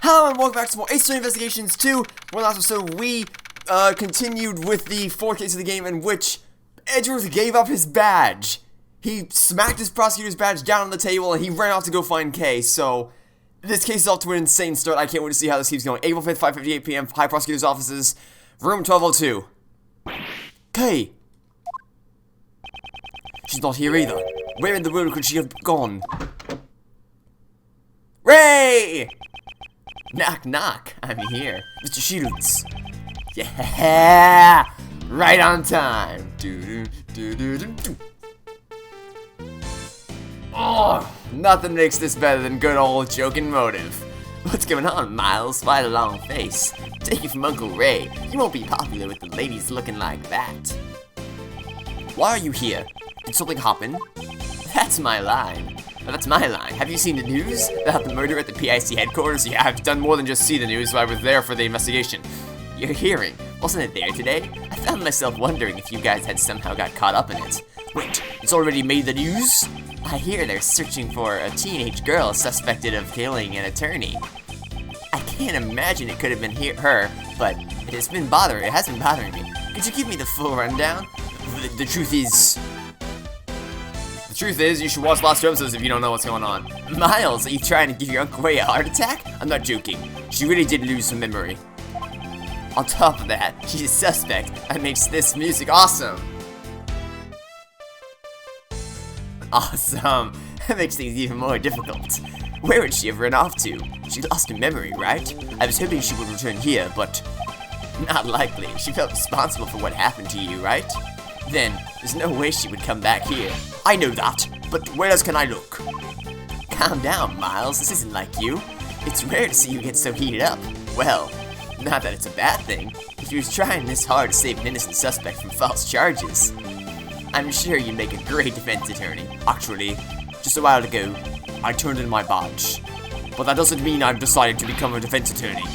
Hello and welcome back to more Ace Attorney Investigations 2. One last episode, we continued with the 4 case of the game in which Edgeworth gave up his badge. He smacked his prosecutor's badge down on the table and he ran off to go find Kay. So this case is off to an insane start. I can't wait to see how this keeps going. April 5th, 5:58 p.m. High Prosecutor's offices, room 1202. Kay! She's not here either. Where in the world could she have gone? Ray! Knock, knock. I'm here. Mr. Shields. Yeah! Right on time. Oh, nothing makes this better than good old joking motive. What's going on, Miles? Why the long face? Take it from Uncle Ray. You won't be popular with the ladies looking like that. Why are you here? Did something happen? That's my line. That's my line. Have you seen the news about the murder at the PIC headquarters? Yeah, I've done more than just see the news, so I was there for the investigation. Your hearing, wasn't it there today? I found myself wondering if you guys had somehow got caught up in it. Wait, it's already made the news? I hear they're searching for a teenage girl suspected of killing an attorney. I can't imagine it could have been her, but it has been bothering me. Could you give me the full rundown? The truth is... The truth is, you should watch the last 2 episodes if you don't know what's going on. Miles, are you trying to give your Uncle Ray a heart attack? I'm not joking. She really did lose her memory. On top of that, she's a suspect. That makes this music awesome. Awesome. That makes things even more difficult. Where would she have run off to? She lost her memory, right? I was hoping she would return here, but... not likely. She felt responsible for what happened to you, right? Then, there's no way she would come back here. I know that, but where else can I look? Calm down, Miles. This isn't like you. It's rare to see you get so heated up. Well, not that it's a bad thing. If you was trying this hard to save an innocent suspect from false charges, I'm sure you'd make a great defense attorney. Actually, just a while ago, I turned in my badge. But that doesn't mean I've decided to become a defense attorney.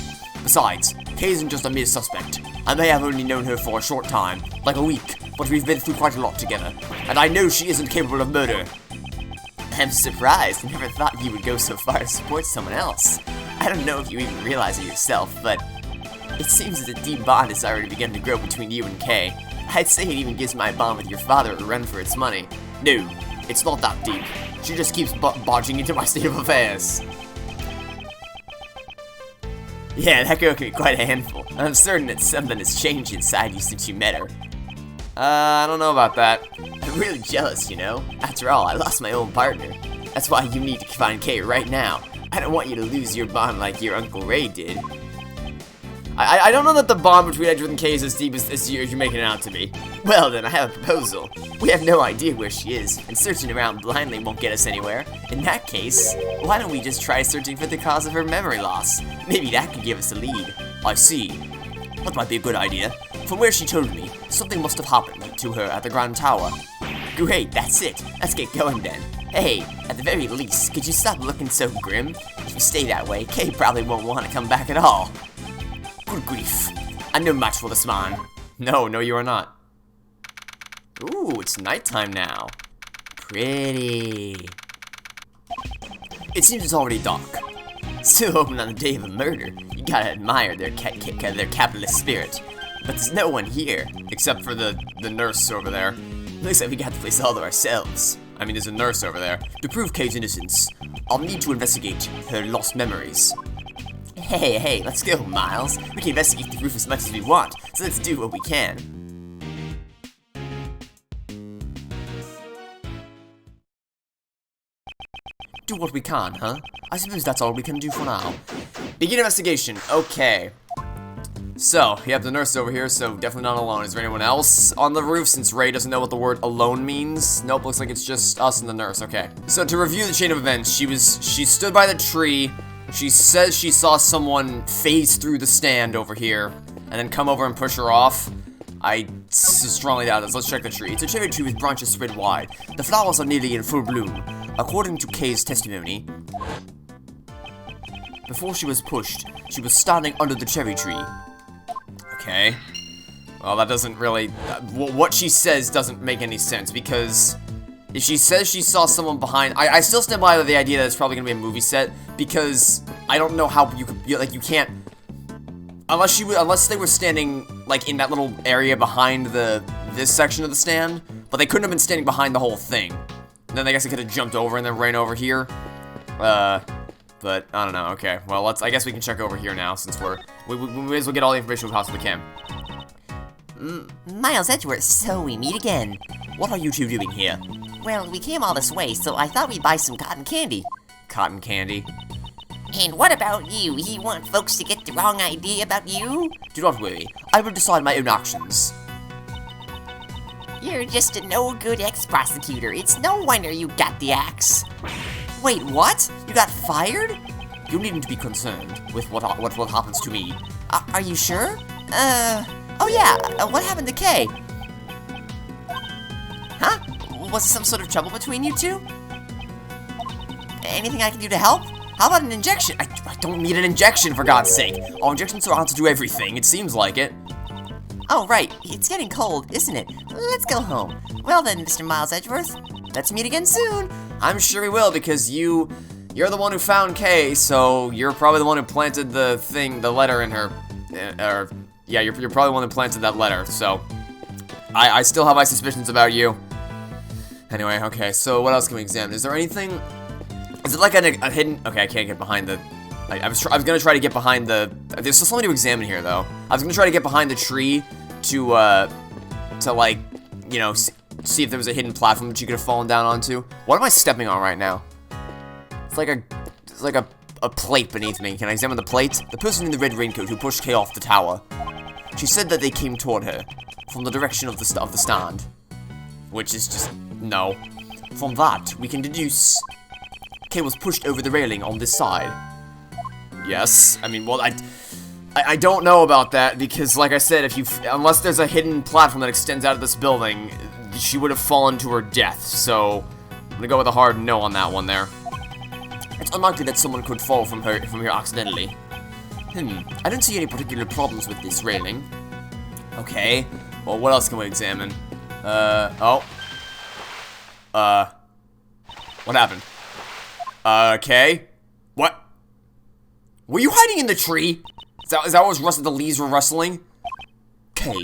Besides, Kay isn't just a mere suspect. I may have only known her for a short time, like a week, but we've been through quite a lot together, and I know she isn't capable of murder. I'm surprised. I never thought you would go so far to support someone else. I don't know if you even realize it yourself, but it seems that a deep bond has already begun to grow between you and Kay. I'd say it even gives my bond with your father a run for its money. No, it's not that deep. She just keeps barging into my state of affairs. Yeah, that girl can be quite a handful. I'm certain that something has changed inside you since you met her. I don't know about that. I'm really jealous, you know? After all, I lost my own partner. That's why you need to find Kay right now. I don't want you to lose your bond like your Uncle Ray did. I don't know that the bond between Edgeworth and Kay is as deep as you're making it out to be. Well then, I have a proposal. We have no idea where she is, and searching around blindly won't get us anywhere. In that case, why don't we just try searching for the cause of her memory loss? Maybe that could give us a lead. I see. That might be a good idea. From where she told me, something must have happened to her at the Grand Tower. Great, that's it. Let's get going then. Hey, at the very least, could you stop looking so grim? If you stay that way, Kay probably won't want to come back at all. Good grief. I'm no match for this man. No, you are not. Ooh, it's nighttime now. Pretty. It seems it's already dark. Still open on the day of a murder. You gotta admire their capitalist spirit. But there's no one here, except for the nurse over there. Looks like we got the place all to ourselves. I mean, there's a nurse over there. To prove Kay's innocence, I'll need to investigate her lost memories. Hey, let's go, Miles. We can investigate the roof as much as we want, so let's do what we can. Do what we can, huh? I suppose that's all we can do for now. Begin investigation. Okay. So, you have the nurse over here, so definitely not alone. Is there anyone else on the roof, since Ray doesn't know what the word alone means? Nope, looks like it's just us and the nurse. Okay. So, to review the chain of events, she stood by the tree. She says she saw someone phase through the stand over here, and then come over and push her off. I strongly doubt this. Let's check the tree. It's a cherry tree with branches spread wide. The flowers are nearly in full bloom. According to Kay's testimony, before she was pushed, she was standing under the cherry tree. Okay. Well, that doesn't really... what she says doesn't make any sense, because if she says she saw someone behind... I still stand by the idea that it's probably going to be a movie set, because I don't know how you could, like, you can't, unless they were standing, like, in that little area behind this section of the stand, but they couldn't have been standing behind the whole thing. And then I guess they could have jumped over and then ran over here. But, I don't know, okay. Well, I guess we can check over here now, since we may as well get all the information we possibly can. Miles Edgeworth, so we meet again. What are you two doing here? Well, we came all this way, so I thought we'd buy some cotton candy. Cotton candy? And what about you? You want folks to get the wrong idea about you? Do not worry, I will decide my own actions. You're just a no-good ex-prosecutor. It's no wonder you got the axe. Wait, what? You got fired? You needn't be concerned with what happens to me. Are you sure? Oh yeah, what happened to Kay? Huh? Was there some sort of trouble between you two? Anything I can do to help? How about an injection? I don't need an injection, for God's sake. All injections are out to do everything, it seems like it. Oh, right. It's getting cold, isn't it? Let's go home. Well then, Mr. Miles Edgeworth, let's meet again soon. I'm sure we will, because you're the one who found Kay, so you're probably the one who planted the letter in her, yeah, you're probably the one who planted that letter, so I still have my suspicions about you. Anyway, okay, so what else can we examine? Is there anything, is it like a hidden, okay, I can't get behind the, I was gonna try to get behind the, there's still something to examine here, though. I was gonna try to get behind the tree to like, you know, see if there was a hidden platform that you could have fallen down onto. What am I stepping on right now? It's like a plate beneath me. Can I examine the plate? The person in the red raincoat who pushed Kay off the tower. She said that they came toward her from the direction of the stand, which is just no. From that, we can deduce Kay was pushed over the railing on this side. Yes, I mean, well, I don't know about that because, like I said, unless there's a hidden platform that extends out of this building, she would have fallen to her death. So I'm gonna go with a hard no on that one there. It's unlikely that someone could fall from here accidentally. I don't see any particular problems with this railing. Okay, well, what else can we examine? What happened? Okay. What? Were you hiding in the tree? Is that what the leaves were rustling? Okay.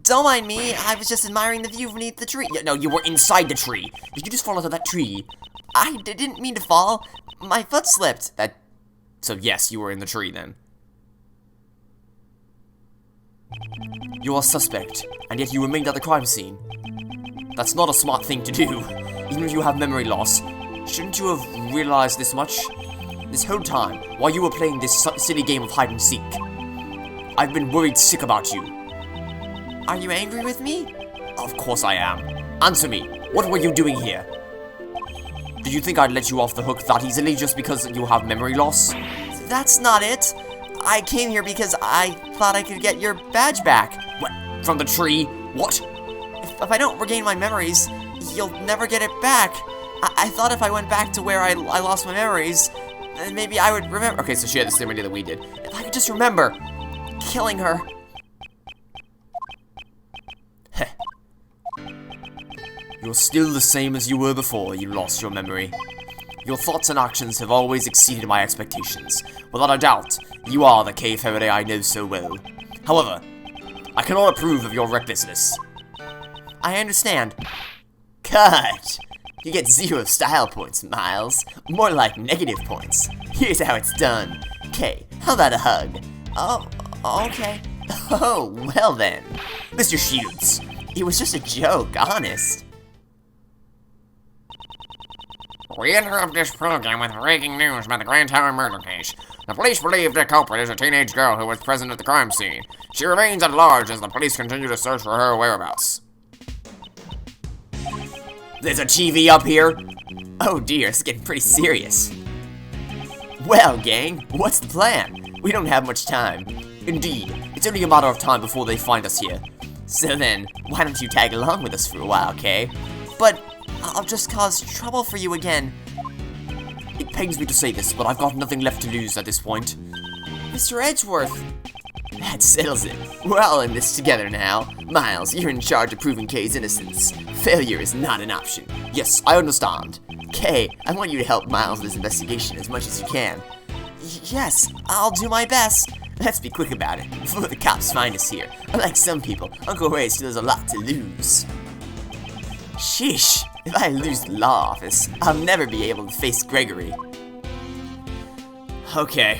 Don't mind me. I was just admiring the view beneath the tree. Yeah, no, you were inside the tree. Did you just fall out of that tree? I didn't mean to fall. My foot slipped. So yes, you were in the tree then. You are suspect, and yet you remained at the crime scene. That's not a smart thing to do. Even if you have memory loss, shouldn't you have realized this much? This whole time, while you were playing this silly game of hide-and-seek, I've been worried sick about you. Are you angry with me? Of course I am. Answer me. What were you doing here? Did you think I'd let you off the hook that easily just because you have memory loss? That's not it. I came here because I thought I could get your badge back. What? From the tree? What? If I don't regain my memories, you'll never get it back. I thought if I went back to where I lost my memories, then maybe I would remember. Okay, so she had the same idea that we did. If I could just remember killing her. Heh. You're still the same as you were before you lost your memory. Your thoughts and actions have always exceeded my expectations. Without a doubt, you are the Kay Faraday I know so well. However, I cannot approve of your recklessness. I understand. Cut! You get 0 style points, Miles. More like negative points. Here's how it's done. Kay, how about a hug? Oh, okay. Oh, well then. Mr. Shields, it was just a joke, honest. We interrupt this program with breaking news about the Grand Tower murder case. The police believe the culprit is a teenage girl who was present at the crime scene. She remains at large as the police continue to search for her whereabouts. There's a TV up here? Oh dear, it's getting pretty serious. Well, gang, what's the plan? We don't have much time. Indeed, it's only a matter of time before they find us here. So then, why don't you tag along with us for a while, Kay? But I'll just cause trouble for you again. It pains me to say this, but I've got nothing left to lose at this point. Mr. Edgeworth! That settles it. We're all in this together now. Miles, you're in charge of proving Kay's innocence. Failure is not an option. Yes, I understand. Kay, I want you to help Miles in this investigation as much as you can. Yes, I'll do my best. Let's be quick about it, before the cops find us here. Unlike some people, Uncle Ray still has a lot to lose. Sheesh, if I lose the law office, I'll never be able to face Gregory. Okay,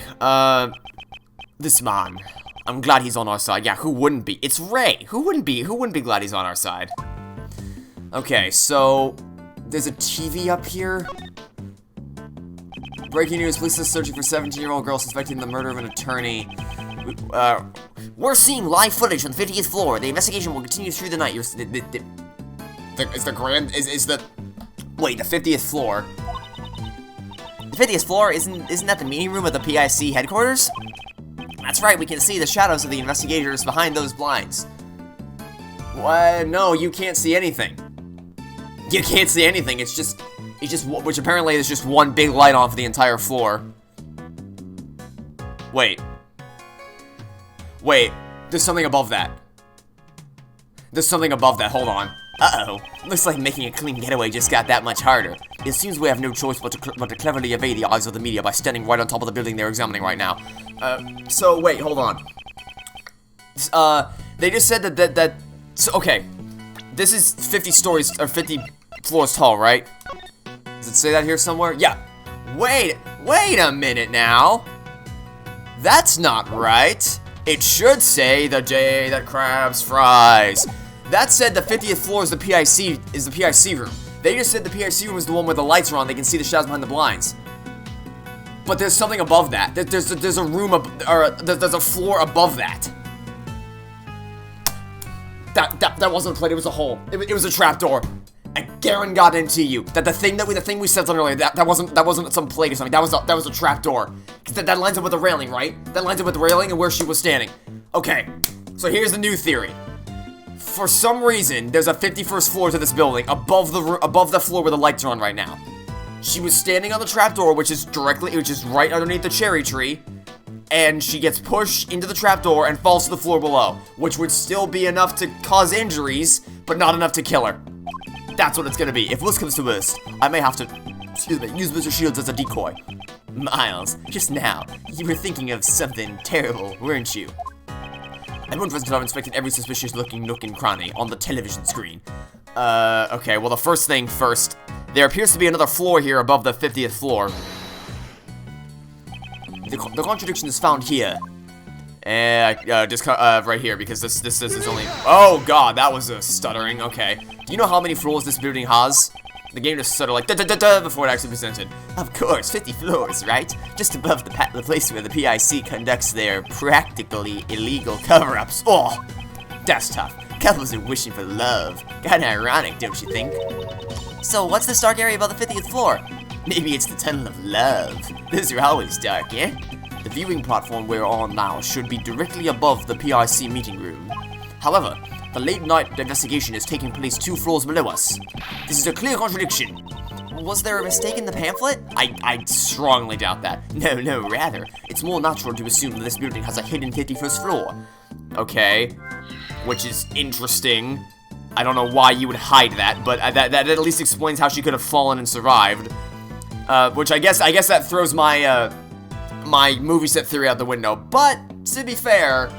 this man. I'm glad he's on our side. Yeah, who wouldn't be? It's Ray. Who wouldn't be glad he's on our side? Okay, so there's a TV up here. Breaking news, police are searching for 17-year-old girl suspected in the murder of an attorney. We're seeing live footage on the 50th floor. The investigation will continue through the night. Wait, the 50th floor. The 50th floor, isn't that the meeting room of the PIC headquarters? That's right, we can see the shadows of the investigators behind those blinds. What? No, you can't see anything. You can't see anything, it's just, which apparently is just one big light on for the entire floor. Wait, there's something above that. There's something above that, hold on. Uh-oh, looks like making a clean getaway just got that much harder. It seems we have no choice but to cleverly evade the eyes of the media by standing right on top of the building they're examining right now. So wait, hold on. They just said that so, okay. This is 50 stories, or 50 floors tall, right? Does it say that here somewhere? Yeah. Wait a minute now. That's not right. It should say the day that crabs fries. That said the 50th floor is the PIC room. They just said the PIC room is the one where the lights are on, they can see the shadows behind the blinds. But there's something above that. There's a room, there's a floor above that. That wasn't a plate, it was a hole. It was a trapdoor. And Garen got into you. The thing we said earlier, that wasn't some plate or something. That was a trapdoor. That lines up with the railing, right? That lines up with the railing and where she was standing. Okay, so here's the new theory. For some reason, there's a 51st floor to this building above the floor where the lights are on right now. She was standing on the trapdoor, which is right underneath the cherry tree, and she gets pushed into the trapdoor and falls to the floor below, which would still be enough to cause injuries, but not enough to kill her. That's what it's gonna be. If worst comes to worst, I may have to, use Mr. Shields as a decoy. Miles, just now, you were thinking of something terrible, weren't you? I wouldn't have inspected every suspicious-looking nook and cranny on the television screen. Okay, well, the first thing first. There appears to be another floor here above the 50th floor. The contradiction is found here. Right here, because this is only... Oh, God, that was a stuttering. Okay. Do you know how many floors this building has? The game just stuttered like da-da-da-da before it actually presented. Of course, 50 floors, right? Just above the place where the PIC conducts their practically illegal cover-ups. Oh, that's tough. Couples are wishing for love. Kinda ironic, don't you think? So, what's this dark area above the 50th floor? Maybe it's the Tunnel of Love. Those are always dark, eh? The viewing platform we're on now should be directly above the PIC meeting room. However, the late-night investigation is taking place 2 floors below us. This is a clear contradiction. Was there a mistake in the pamphlet? I strongly doubt that. No, rather. It's more natural to assume that this building has a hidden 51st floor. Okay. Which is interesting. I don't know why you would hide that, but that at least explains how she could have fallen and survived. Which I guess that throws my, my movie set theory out the window. But, to be fair...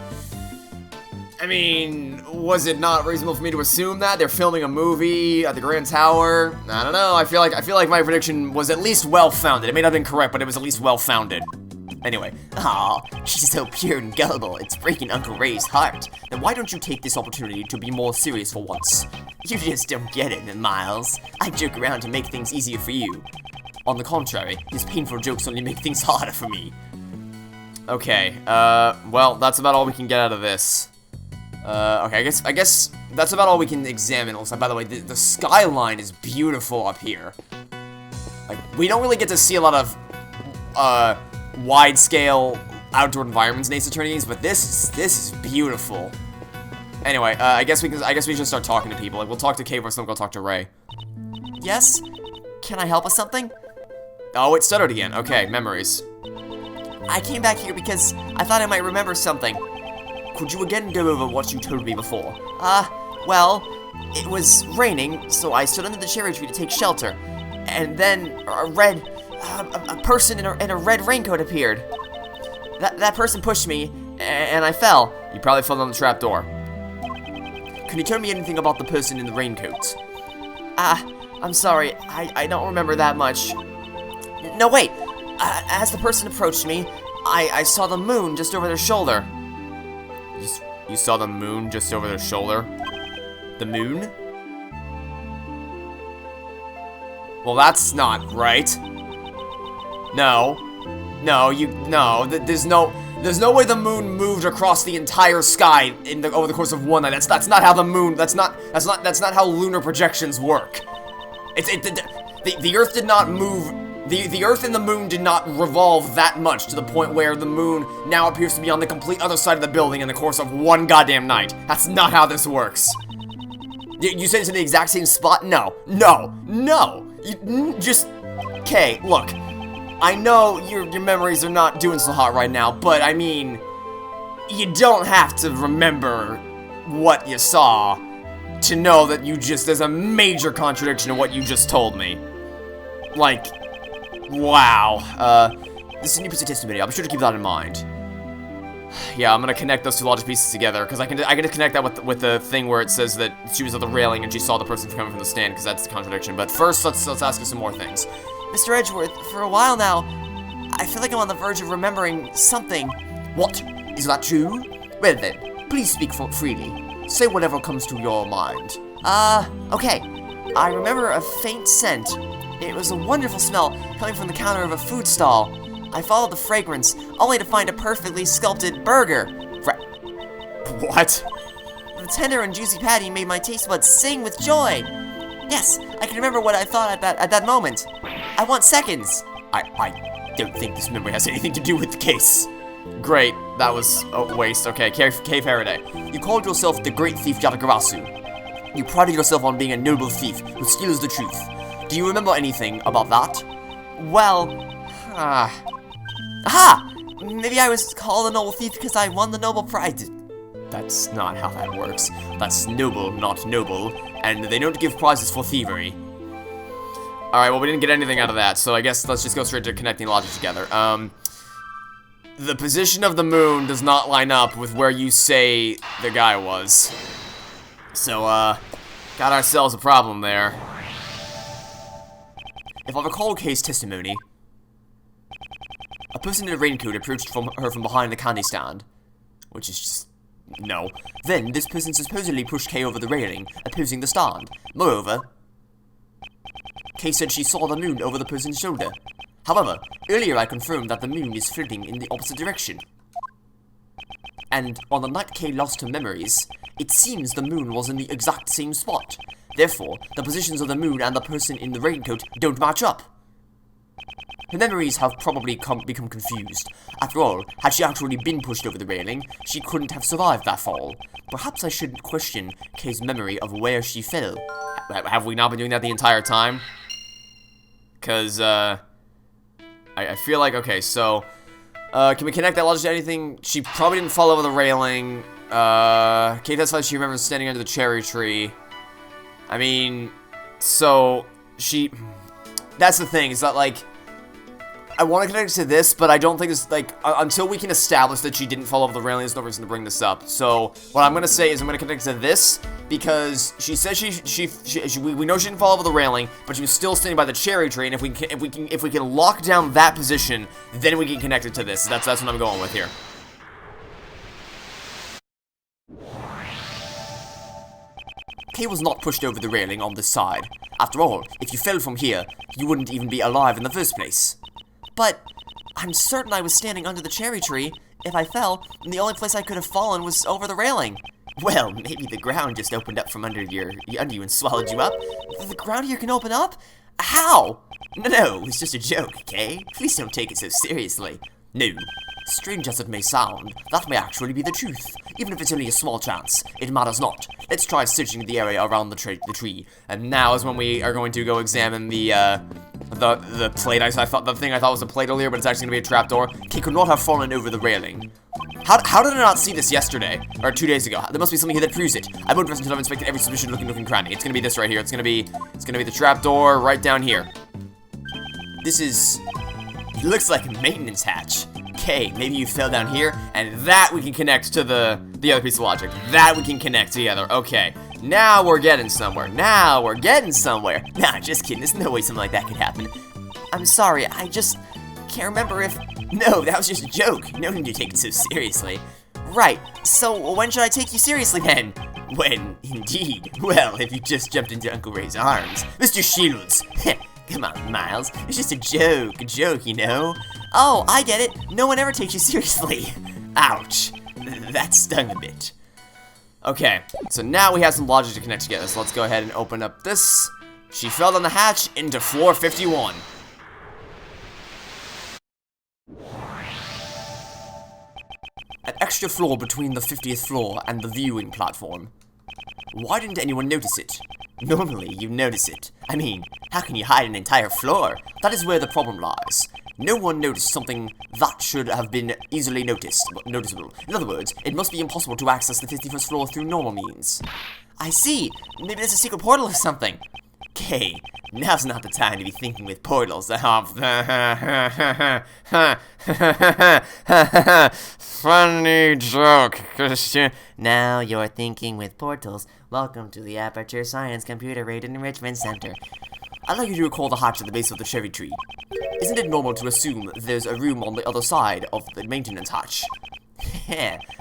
I mean, was it not reasonable for me to assume that? They're filming a movie at the Grand Tower? I don't know, I feel like my prediction was at least well-founded. It may not have been correct, but it was at least well-founded. Anyway. Aw, she's so pure and gullible, it's breaking Uncle Ray's heart. Then why don't you take this opportunity to be more serious for once? You just don't get it, Miles. I joke around to make things easier for you. On the contrary, his painful jokes only make things harder for me. Okay, well, that's about all we can get out of this. Okay, I guess that's about all we can examine. Also, by the way, the skyline is beautiful up here. Like, we don't really get to see a lot of, wide-scale outdoor environments in Ace Attorneys, but this is beautiful. Anyway, I guess we should start talking to people. Like, we'll talk to Kay first, then we'll go talk to Ray. Yes? Can I help with something? Oh, it stuttered again. Okay, memories. I came back here because I thought I might remember something. Could you again go over what you told me before? Well, it was raining, so I stood under the cherry tree to take shelter. and then a person in a red raincoat appeared. That person pushed me, and I fell. You probably fell down the trapdoor. Can you tell me anything about the person in the raincoat? I'm sorry, I don't remember that much. No, wait. As the person approached me, I saw the moon just over their shoulder. You saw the moon just over their shoulder? The moon? Well, that's not right. No. There's no way the moon moved across the entire sky over the course of one night. That's not how the moon. That's not how lunar projections work. The Earth did not move. The Earth and the moon did not revolve that much to the point where the moon now appears to be on the complete other side of the building in the course of one goddamn night. That's not how this works. You said it's in the exact same spot? No. Okay, look. I know your memories are not doing so hot right now, but I mean, you don't have to remember what you saw to know that there's a major contradiction in what you just told me. Like, wow. This is a new piece of testimony. I'll be sure to keep that in mind. Yeah, I'm gonna connect those two logic pieces together, because I can just connect that with the thing where it says that she was at the railing and she saw the person coming from the stand, because that's the contradiction. But first, let's ask you some more things. Mr. Edgeworth, for a while now, I feel like I'm on the verge of remembering something. What? Is that true? Well then, please speak freely. Say whatever comes to your mind. Okay. I remember a faint scent. It was a wonderful smell coming from the counter of a food stall. I followed the fragrance, only to find a perfectly sculpted burger. What? The tender and juicy patty made my taste buds sing with joy. Yes, I can remember what I thought at that moment. I want seconds. I don't think this memory has anything to do with the case. Great, that was a waste. Okay, Cave Faraday. You called yourself the great thief Yatagarasu. You prided yourself on being a noble thief who steals the truth. Do you remember anything about that? Well, aha! Maybe I was called a noble thief because I won the Nobel Prize. That's not how that works. That's noble, not noble, and they don't give prizes for thievery. Alright, well, we didn't get anything out of that, so I guess let's just go straight to connecting logic together. The position of the moon does not line up with where you say the guy was. So, got ourselves a problem there. If I recall case testimony, a person in a raincoat approached her from behind the candy stand, which is just... no. Then, this person supposedly pushed Kay over the railing, opposing the stand. Moreover, Kay said she saw the moon over the person's shoulder. However, earlier I confirmed that the moon is floating in the opposite direction. And on the night Kay lost her memories, it seems the moon was in the exact same spot. Therefore, the positions of the moon and the person in the raincoat don't match up. Her memories have probably become confused. After all, had she actually been pushed over the railing, she couldn't have survived that fall. Perhaps I shouldn't question Kay's memory of where she fell. Have we not been doing that the entire time? Because, I feel like, okay, so, can we connect that logic to anything? She probably didn't fall over the railing. Kay testifies she remembers standing under the cherry tree. I mean, so, that's the thing, is that, like, I want to connect it to this, but I don't think it's, like, until we can establish that she didn't fall over the railing, there's no reason to bring this up. So, what I'm going to say is I'm going to connect it to this, because she says we know she didn't fall over the railing, but she was still standing by the cherry tree, and if we can lock down that position, then we can connect it to this. That's what I'm going with here. Kay was not pushed over the railing on this side. After all, if you fell from here, you wouldn't even be alive in the first place. But I'm certain I was standing under the cherry tree. If I fell, and the only place I could have fallen was over the railing. Well, maybe the ground just opened up from under you and swallowed you up. The ground here can open up? How? No, it's just a joke, okay? Please don't take it so seriously. No. Strange as it may sound, that may actually be the truth. Even if it's only a small chance, it matters not. Let's try searching the area around the tree. And now is when we are going to go examine the plate. The thing I thought was a plate earlier, but it's actually going to be a trapdoor. Kay could not have fallen over the railing. How did I not see this yesterday? Or 2 days ago? There must be something here that proves it. I won't rest until I've inspected every suspicious looking cranny. It's gonna be this right here. It's gonna be the trapdoor right down here. It looks like a maintenance hatch. Okay, maybe you fell down here, and that we can connect to the other piece of logic. That we can connect together. Okay, now we're getting somewhere. Nah, just kidding. There's no way something like that could happen. I'm sorry, I just can't remember if... No, that was just a joke. No need to take it so seriously. Right, so when should I take you seriously then? When, indeed. Well, if you just jumped into Uncle Ray's arms. Mr. Shields! Come on, Miles. It's just a joke, you know? Oh, I get it. No one ever takes you seriously. Ouch. That stung a bit. Okay, so now we have some logic to connect together, so let's go ahead and open up this. She fell down the hatch into floor 51. An extra floor between the 50th floor and the viewing platform. Why didn't anyone notice it? Normally, you notice it. I mean, how can you hide an entire floor? That is where the problem lies. No one noticed something that should have been easily noticeable. In other words, it must be impossible to access the 51st floor through normal means. I see. Maybe there's a secret portal or something. Okay, now's not the time to be thinking with portals. Funny joke, Christian. Now you're thinking with portals. Welcome to the Aperture Science Computer Aided Enrichment Center. I'd like you to recall the hatch at the base of the cherry tree. Isn't it normal to assume there's a room on the other side of the maintenance hatch?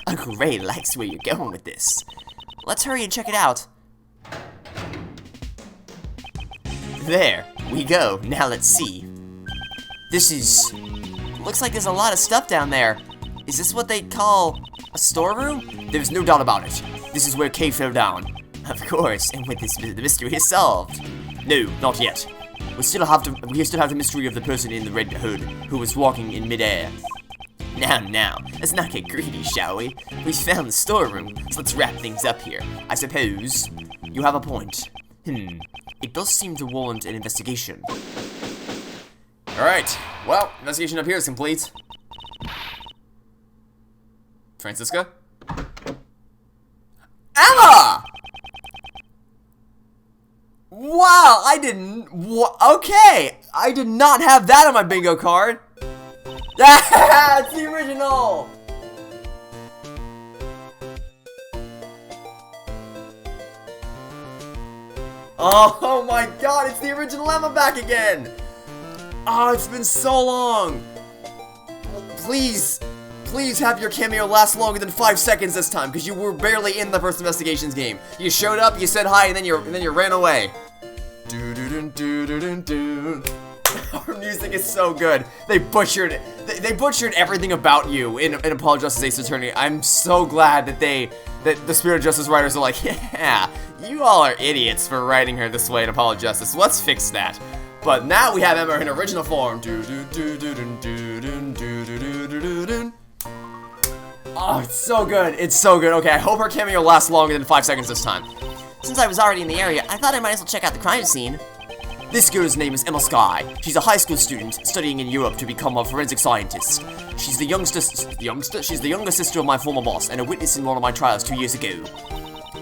Uncle Ray likes where you're going with this. Let's hurry and check it out. There, we go. Now let's see. Looks like there's a lot of stuff down there. Is this what they call a storeroom? There's no doubt about it. This is where Kay fell down. Of course, and with this, the mystery is solved. No, not yet. We still have the mystery of the person in the red hood who was walking in midair. Now, let's not get greedy, shall we? We found the storeroom, so let's wrap things up here. I suppose you have a point. It does seem to warrant an investigation. Alright, well, investigation up here is complete. Francisca? Emma! Wow, okay, I did not have that on my bingo card. That's the original! Oh my god, it's the original Emma back again! Oh, it's been so long! Please have your cameo last longer than 5 seconds this time, because you were barely in the first investigations game. You showed up, you said hi, and then you ran away. Our music is so good. They butchered everything about you in Apollo Justice Ace Attorney. I'm so glad that the Spirit of Justice writers are like, yeah, you all are idiots for writing her this way in Apollo Justice. Let's fix that. But now we have Emma in original form. Oh, it's so good. It's so good. Okay, I hope her cameo lasts longer than 5 seconds this time. Since I was already in the area, I thought I might as well check out the crime scene. This girl's name is Emma Skye. She's a high school student studying in Europe to become a forensic scientist. She's the younger sister of my former boss and a witness in one of my trials 2 years ago.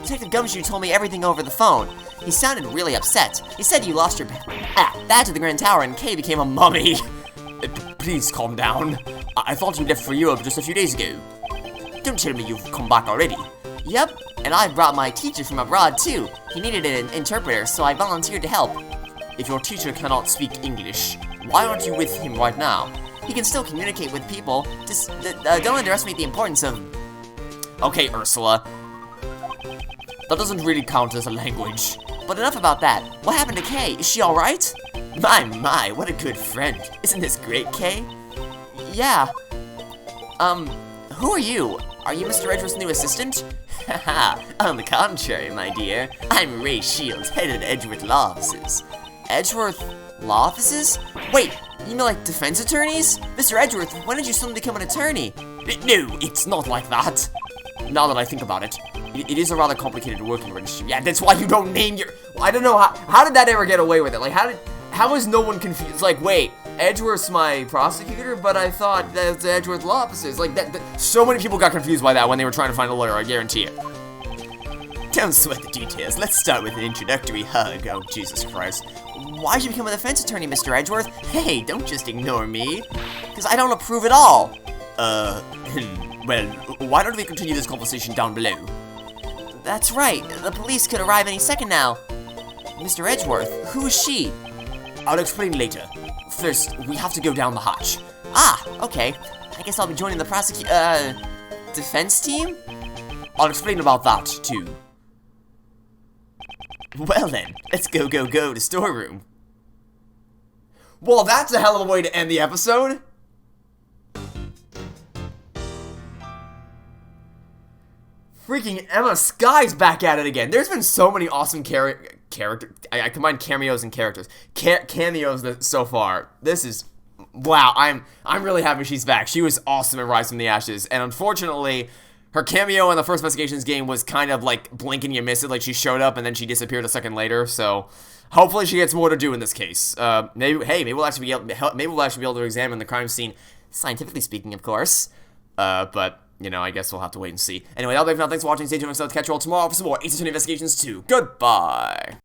Detective Gumshoe told me everything over the phone. He sounded really upset. He said you lost your badge at the Grand Tower and Kay became a mummy. Please calm down. I thought you left for Europe just a few days ago. Don't tell me you've come back already. Yep, and I brought my teacher from abroad too. He needed an interpreter, so I volunteered to help. If your teacher cannot speak English, why aren't you with him right now? He can still communicate with people. Just don't underestimate the importance of... Okay, Ursula. That doesn't really count as a language. But enough about that. What happened to Kay? Is she alright? My, what a good friend. Isn't this great, Kay? Yeah. Who are you? Are you Mr. Edgeworth's new assistant? Haha, on the contrary, my dear. I'm Ray Shields, head of the Edgeworth Law Offices. Edgeworth Law Offices? Wait, you mean like defense attorneys? Mr. Edgeworth, when did you suddenly become an attorney? No, it's not like that. Now that I think about it, it is a rather complicated working relationship. Yeah, that's why you don't name your... I don't know, how did that ever get away with it? Like, how is no one confused? Like, wait, Edgeworth's my prosecutor, but I thought that's the Edgeworth Law Offices. Like, so many people got confused by that when they were trying to find a lawyer, I guarantee it. Don't sweat the details. Let's start with an introductory hug. Oh, Jesus Christ. Why'd you become a defense attorney, Mr. Edgeworth? Hey, don't just ignore me. Because I don't approve at all. Well, why don't we continue this conversation down below? That's right. The police could arrive any second now. Mr. Edgeworth, who is she? I'll explain later. First, we have to go down the hatch. Ah, okay. I guess I'll be joining the defense team? I'll explain about that, too. Well then, let's go to storeroom. Well, that's a hell of a way to end the episode. Freaking Emma Sky's back at it again. There's been so many awesome I combined cameos and characters. Cameos so far. This is... Wow, I'm really happy she's back. She was awesome in Rise from the Ashes. And unfortunately, her cameo in the first Investigations game was kind of like blink and you miss it. Like she showed up and then she disappeared a second later. So hopefully she gets more to do in this case. Maybe we'll actually be able to examine the crime scene, scientifically speaking, of course. But... You know, I guess we'll have to wait and see. Anyway, that'll be it for now. Thanks for watching. Stay tuned. I'll catch you all tomorrow for some more Ace Attorney Investigations 2. Goodbye.